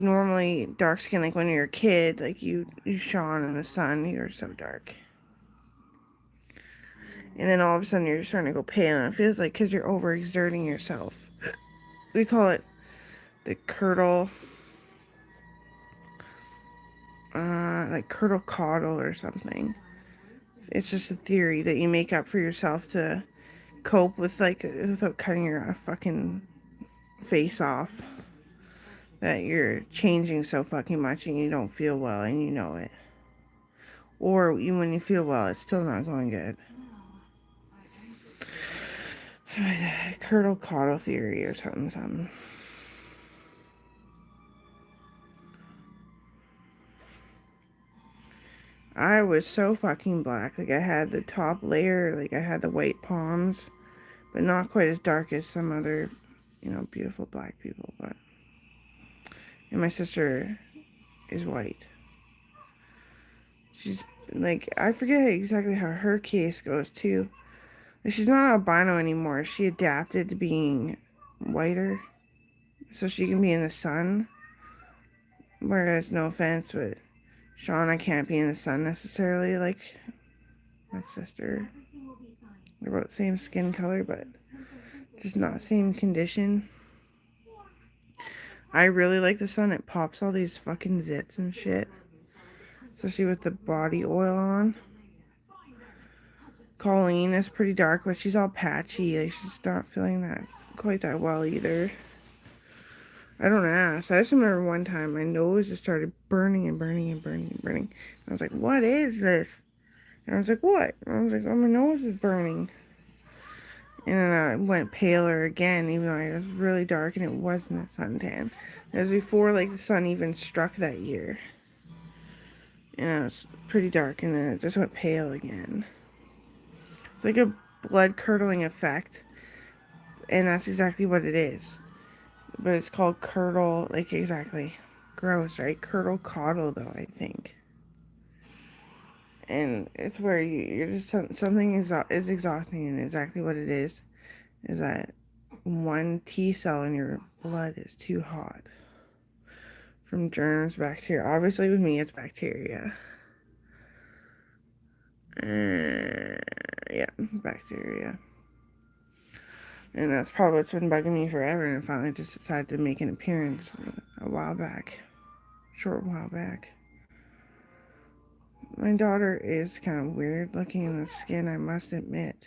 normally dark skin, like when you're a kid, like you shone in the sun, you're so dark. And then all of a sudden you're starting to go pale, and it feels like because you're overexerting yourself. We call it the curdle, like curdle caudal or something. It's just a theory that you make up for yourself to cope with, like, without cutting your fucking face off. That you're changing so fucking much and you don't feel well and you know it. Or even when you feel well, it's still not going good. So, curdle caudal theory or something. I was so fucking black. Like, I had the top layer, like, I had the white palms, but not quite as dark as some other, beautiful black people. But, and my sister is white. She's, like, I forget exactly how her case goes, too. Like, she's not albino anymore. She adapted to being whiter, so she can be in the sun. Whereas, no offense, but Shauna can't be in the sun necessarily, like my sister. They're about the same skin color, but just not same condition. I really like the sun. It pops all these fucking zits and shit. Especially with the body oil on. Colleen is pretty dark, but she's all patchy. Like, she's not feeling that quite that well either. I don't ask. I just remember one time my nose just started burning and burning and burning and burning. I was like, what is this? And I was like, what? And I was like, oh, my nose is burning. And then I went paler again, even though it was really dark and it wasn't a suntan. It was before, like, the sun even struck that year. And it was pretty dark, and then it just went pale again. It's like a blood curdling effect, and that's exactly what it is. But it's called curdle, like, exactly. Gross, right? Curdle caudal, though, I think. And it's where you're just, something is exhausting, and exactly what it is that one T cell in your blood is too hot. From germs, bacteria. Obviously, with me, it's bacteria. Yeah, bacteria. And that's probably what's been bugging me forever, and I finally just decided to make an appearance a while back. Short while back. My daughter is kind of weird looking in the skin, I must admit.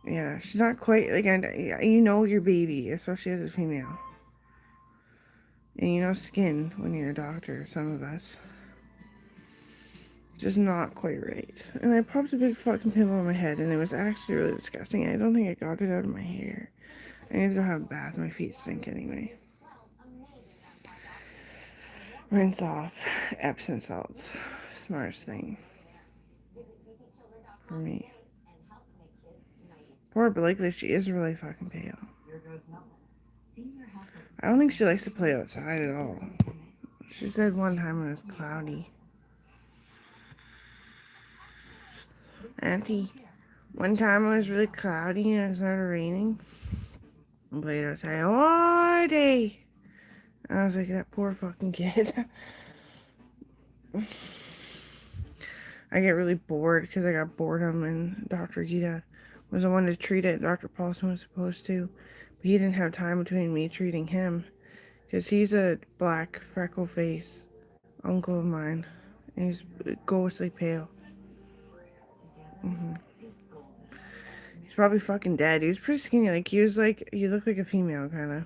Yeah, she's not quite, like, you know your baby, especially as a female. And you know skin when you're a doctor, some of us. Just not quite right. And I popped a big fucking pimple on my head, and it was actually really disgusting. I don't think I got it out of my hair. I need to go have a bath. My feet stink anyway. Rinse off. Epsom salts. Smartest thing. For me. Poor Blakely, she is really fucking pale. I don't think she likes to play outside at all. She said one time it was cloudy. Auntie, one time it was really cloudy and it started raining. I played outside all day. I was like, that poor fucking kid. I get really bored because I got boredom, and Dr. Gita was the one to treat it. Dr. Paulson was supposed to, but he didn't have time between me treating him because he's a black freckle face uncle of mine, and he's ghostly pale. He's probably fucking dead. He was pretty skinny. Like, he looked like a female, kind of.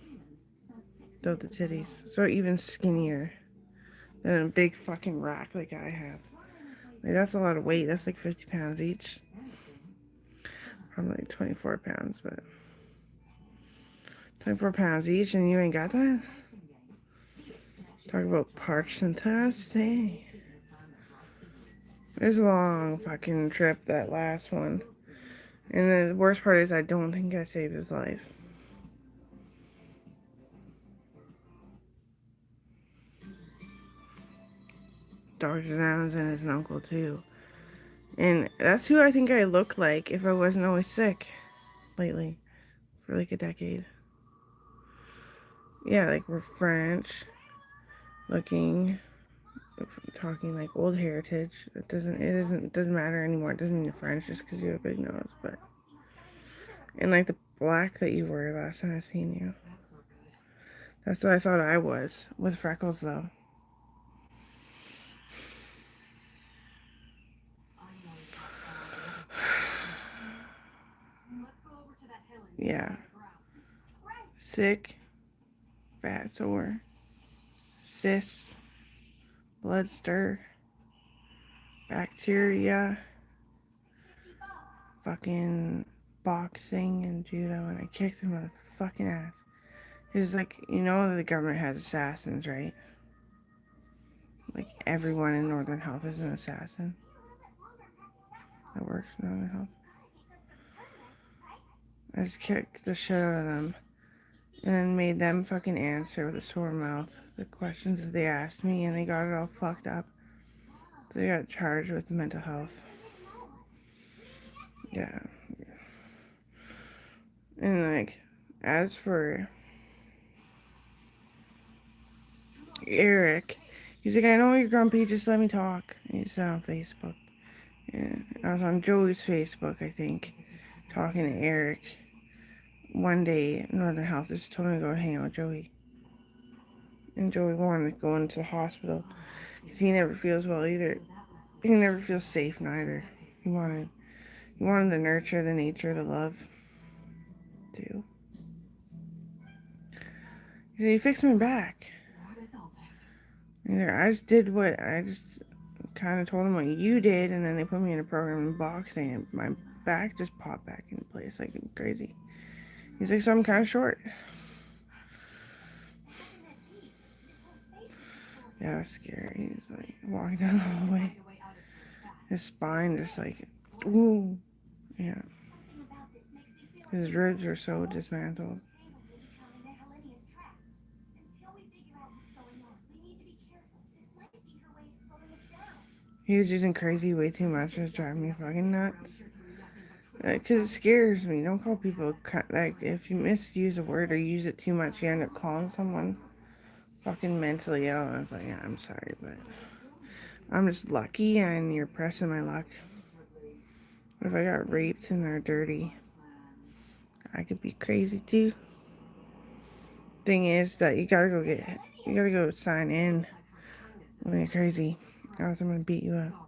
Without the titties. So even skinnier than a big fucking rack like I have. Like, that's a lot of weight. That's like 50 pounds each. Probably like 24 pounds, but 24 pounds each, and you ain't got that? Talk about parched and thirsty. It was a long fucking trip, that last one. And the worst part is I don't think I saved his life. Dr. Downs and his uncle, too. And that's who I think I look like if I wasn't always sick lately. For like a decade. Yeah, like we're French looking, talking like old heritage. It doesn't matter anymore. It doesn't mean you're French just because you have a big nose, but. And like the black that you were last time I seen you. That's what I thought I was. With freckles though. Yeah. Sick, fat, sore, cyst, blood stir, bacteria, fucking boxing and judo, and I kicked him in the fucking ass. Cause like, you know the government has assassins, right? Like everyone in Northern Health is an assassin that works in Northern Health. I just kicked the shit out of them and then made them fucking answer with a sore mouth the questions that they asked me, and they got it all fucked up. So they got charged with mental health. Yeah. And like, as for Eric, he's like, I know you're grumpy, just let me talk. And he said on Facebook. And I was on Joey's Facebook, I think, talking to Eric. One day, Northern Health just told me to go hang out with Joey. And Joey wanted to go into the hospital because he never feels well either. He never feels safe neither. He wanted the nurture, the nature, the love too. He said, you fixed my back. I just kind of told him what you did, and then they put me in a program in boxing, and my back just popped back into place like crazy. He's like, so I'm kind of short. Yeah, it was scary. He's like walking down the hallway. His spine just like, ooh. Yeah. His ribs are so dismantled. He was using crazy way too much. It's driving me fucking nuts. Because it scares me. Don't call people, like, if you misuse a word or use it too much, you end up calling someone fucking mentally ill. And I was like, yeah, I'm sorry, but I'm just lucky and you're pressing my luck. What if I got raped and they're dirty? I could be crazy too. Thing is that you gotta go sign in when you're crazy. Or else I'm gonna beat you up.